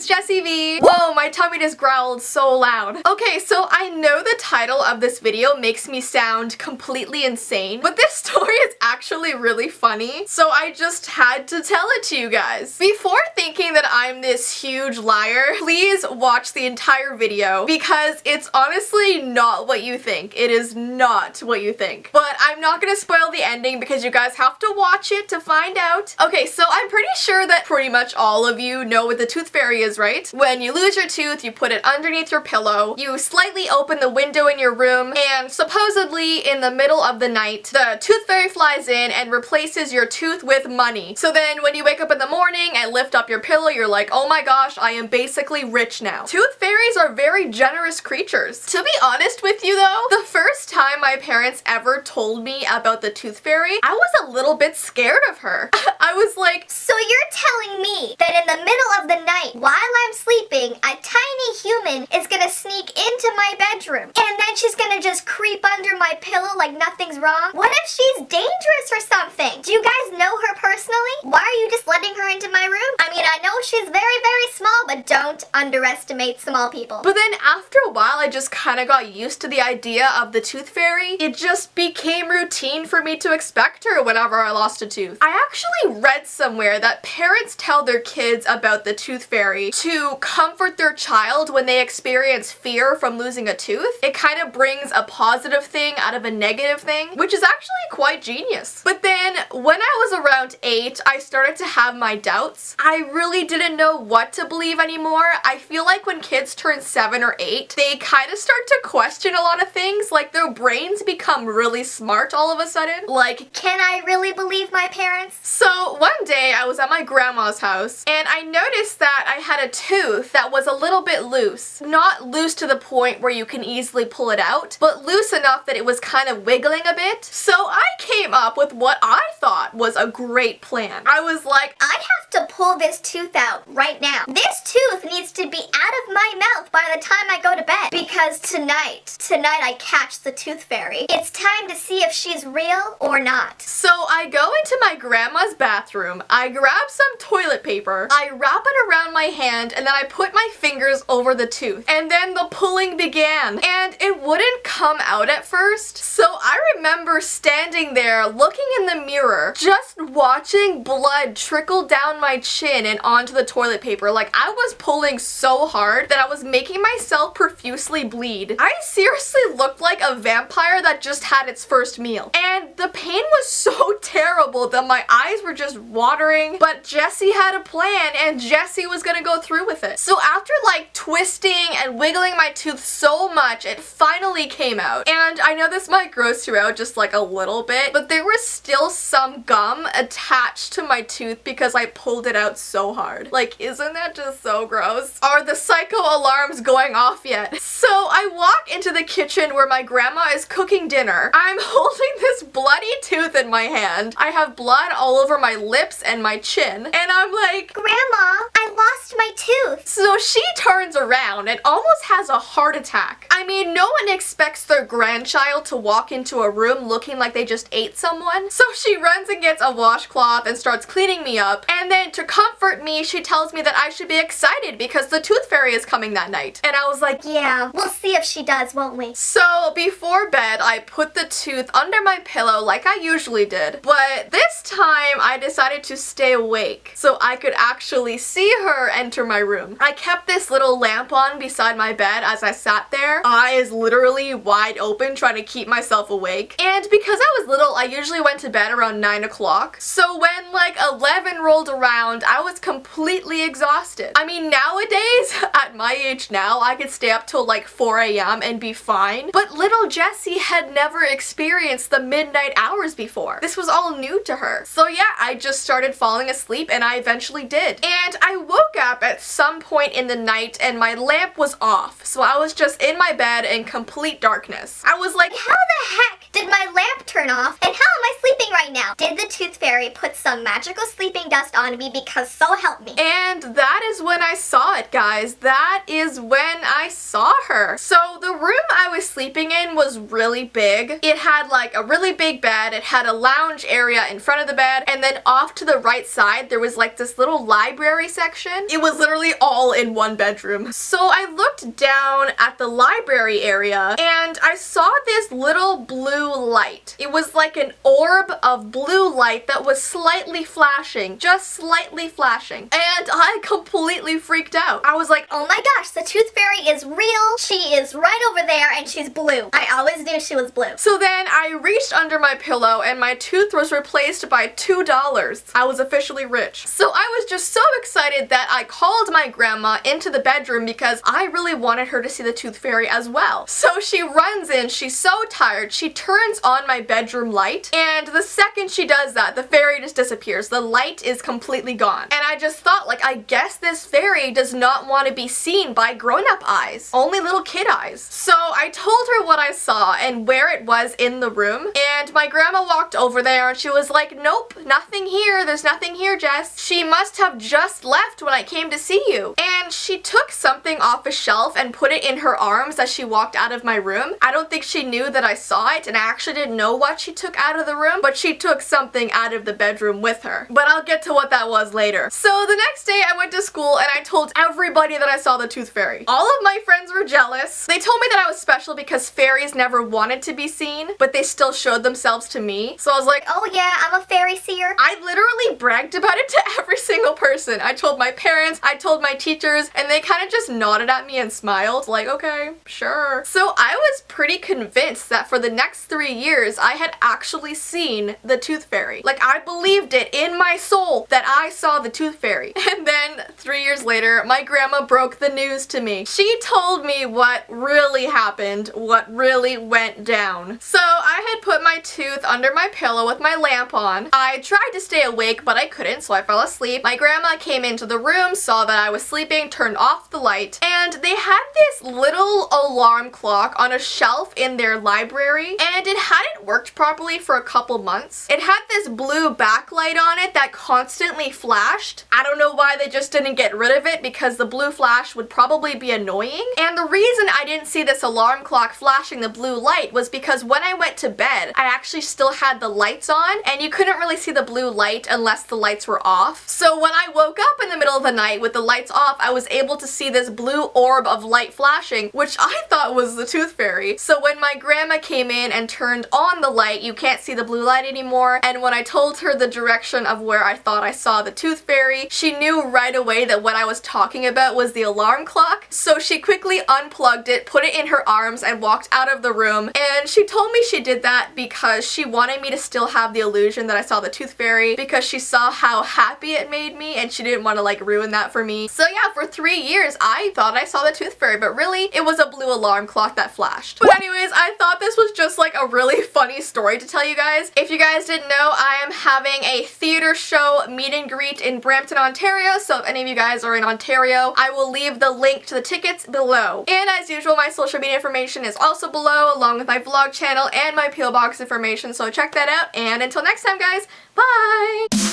Jessie V. Whoa, my tummy just growled so loud. Okay, so I know the title of this video makes me sound completely insane, but this story is actually really funny, so I just had to tell it to you guys. Before thinking that I'm this huge liar, please watch the entire video because it's honestly not what you think. It is not what you think. But I'm not gonna spoil the ending because you guys have to watch it to find out. Okay, so I'm pretty sure that pretty much all of you know what the tooth fairy is, right? When you lose your tooth, you put it underneath your pillow, you slightly open the window in your room, and supposedly in the middle of the night, the tooth fairy flies in and replaces your tooth with money. So then when you wake up in the morning and lift up your pillow, you're like, oh my gosh, I am basically rich now. Tooth fairies are very generous creatures. To be honest with you though, the first time my parents ever told me about the tooth fairy, I was a little bit scared of her. I was like, so you're telling me that in the middle of the night, while I'm sleeping, a tiny human is gonna sneak into my bedroom, and then she's gonna just creep under my pillow like nothing's wrong? What if she's dangerous or something? Do you guys know her personally? Why are you just letting her into my room? I mean, I know she's very, very small, but don't underestimate small people. But then after a while, I just kind of got used to the idea of the tooth fairy. It just became routine for me to expect her whenever I lost a tooth. I actually read somewhere that parents tell their kids about the tooth fairy to comfort their child when they experience fear from losing a tooth. It kind of brings a positive thing out of a negative thing, which is actually quite genius. But then when I was around 8, I started to have my doubts. I really didn't know what to believe anymore. I feel like when kids turn 7 or 8, they kind of start to question a lot of things, like their brains become really smart all of a sudden. Like, can I really believe my parents? So one day I was at my grandma's house and I noticed that I had a tooth that was a little bit loose. Not loose to the point where you can easily pull it out, but loose enough that it was kind of wiggling a bit. So I came up with what I thought was a great plan. I was like, I have to pull this tooth out right now. This tooth needs to be out of my mouth by the time I go to bed, because tonight I catch the tooth fairy. It's time to see if she's real or not. So I go into my grandma's bathroom, I grab some toilet paper, I wrap it around my hand, and then I put my fingers over the tooth. And then the pulling began, and it wouldn't come out at first. So I remember standing there looking in the mirror, just watching blood trickle down my chin and onto the toilet paper. Like, I was pulling so hard that I was making myself profusely bleed. I seriously looked like a vampire that just had its first meal. And the pain was so terrible that my eyes were just watering, but Jessie had a plan and Jessie was gonna go through with it. So after like twisting and wiggling my tooth so much, it finally came out. And I know this might gross you out just like a little bit, but there was still some gum attached to my tooth because I pulled it out so hard. Like, isn't that just so gross? Are the psycho alarms going off yet? So I walk into the kitchen where my grandma is cooking dinner. I'm holding this bloody tooth in my hand. I have blood all over my lips and my chin. And I'm like, Grandma, I lost my tooth. So she turns around and almost has a heart attack. I mean, no one expects their grandchild to walk into a room looking like they just ate someone. So she runs and gets a washcloth and starts cleaning me up. And then to comfort me, she tells me that I should be excited because the tooth fairy is coming that night. And I was like, yeah, we'll see if she does, won't we? So before bed, I put the tooth under my pillow like I usually did. But this time, I decided to stay awake so I could actually see her enter my room. I kept this little lamp on beside my bed as I sat there, eyes literally wide open trying to keep myself awake. And because I was little, I usually went to bed around 9 o'clock. So when like 11 rolled around, I was completely exhausted. I mean, nowadays, at my age now, I could stay up till like 4 a.m. and be fine. But little Jessie had never experienced the midnight hours before. This was all new to her. So yeah, I just started falling asleep and I eventually did. And I woke up at some point in the night and my lamp was off. So I was just in my bed in complete darkness. I was like, how the heck did my lamp turn off and how am I sleeping sleeping right now. Did the tooth fairy put some magical sleeping dust on me? Because so help me. And that is when I saw it, guys. That is when I saw her. So the room I was sleeping in was really big. It had like a really big bed. It had a lounge area in front of the bed. And then off to the right side, there was like this little library section. It was literally all in one bedroom. So I looked down at the library area and I saw this little blue light. It was like an orb of blue light that was slightly flashing, just slightly flashing. And I completely freaked out. I was like, oh my gosh, the tooth fairy is real. She is right over there and she's blue. I always knew she was blue. So then I reached under my pillow and my tooth was replaced by $2. I was officially rich. So I was just so excited that I called my grandma into the bedroom because I really wanted her to see the tooth fairy as well. So she runs in, she's so tired, she turns on my bedroom light, and the second she does that, the fairy just disappears. The light is completely gone. And I just thought, like, I guess this fairy does not want to be seen by grown-up eyes, only little kid eyes. So I told her what I saw and where it was in the room, and my grandma walked over there and she was like, nope, nothing here, there's nothing here, Jess. She must have just left when I came to see you. And she took something off a shelf and put it in her arms as she walked out of my room. I don't think she knew that I saw it, and I actually didn't know what she took out of the room, but she took something out of the bedroom with her. But I'll get to what that was later. So the next day I went to school and I told everybody that I saw the tooth fairy. All of my friends were jealous. They told me that I was special because fairies never wanted to be seen, but they still showed themselves to me. So I was like, oh yeah, I'm a fairy seer. I literally bragged about it to every single person. I told my parents, I told my teachers, and they kind of just nodded at me and smiled like, okay, sure. So I was pretty convinced that for the next 3 years I had actually seen the tooth fairy. Like, I believed it in my soul that I saw the tooth fairy. And then 3 years later, my grandma broke the news to me. She told me what really happened, what really went down. So I had put my tooth under my pillow with my lamp on. I tried to stay awake, but I couldn't, so I fell asleep. My grandma came into the room, saw that I was sleeping, turned off the light, and they had this little alarm clock on a shelf in their library, and it hadn't worked properly for a couple months. It had this blue backlight on it that constantly flashed. I don't know why they just didn't get rid of it, because the blue flash would probably be annoying. And the reason I didn't see this alarm clock flashing the blue light was because when I went to bed, I actually still had the lights on, and you couldn't really see the blue light unless the lights were off. So when I woke up in the middle of the night with the lights off, I was able to see this blue orb of light flashing, which I thought was the tooth fairy. So when my grandma came in and turned on the light, you can't see the blue light anymore. And when I told her the direction of where I thought I saw the tooth fairy, she knew right away that what I was talking about was the alarm clock. So she quickly unplugged it, put it in her arms, and walked out of the room. And she told me she did that because she wanted me to still have the illusion that I saw the tooth fairy, because she saw how happy it made me and she didn't want to like ruin that for me. So yeah, for 3 years I thought I saw the tooth fairy, but really it was a blue alarm clock that flashed. But anyways, I thought this was just like a really funny story to tell you guys. If you guys didn't know, I am having a theater show meet and greet in Brampton, Ontario, so if any of you guys are in Ontario, I will leave the link to the tickets below. And as usual, my social media information is also below, along with my vlog channel and my P.O. Box information, so check that out. And until next time, guys, bye!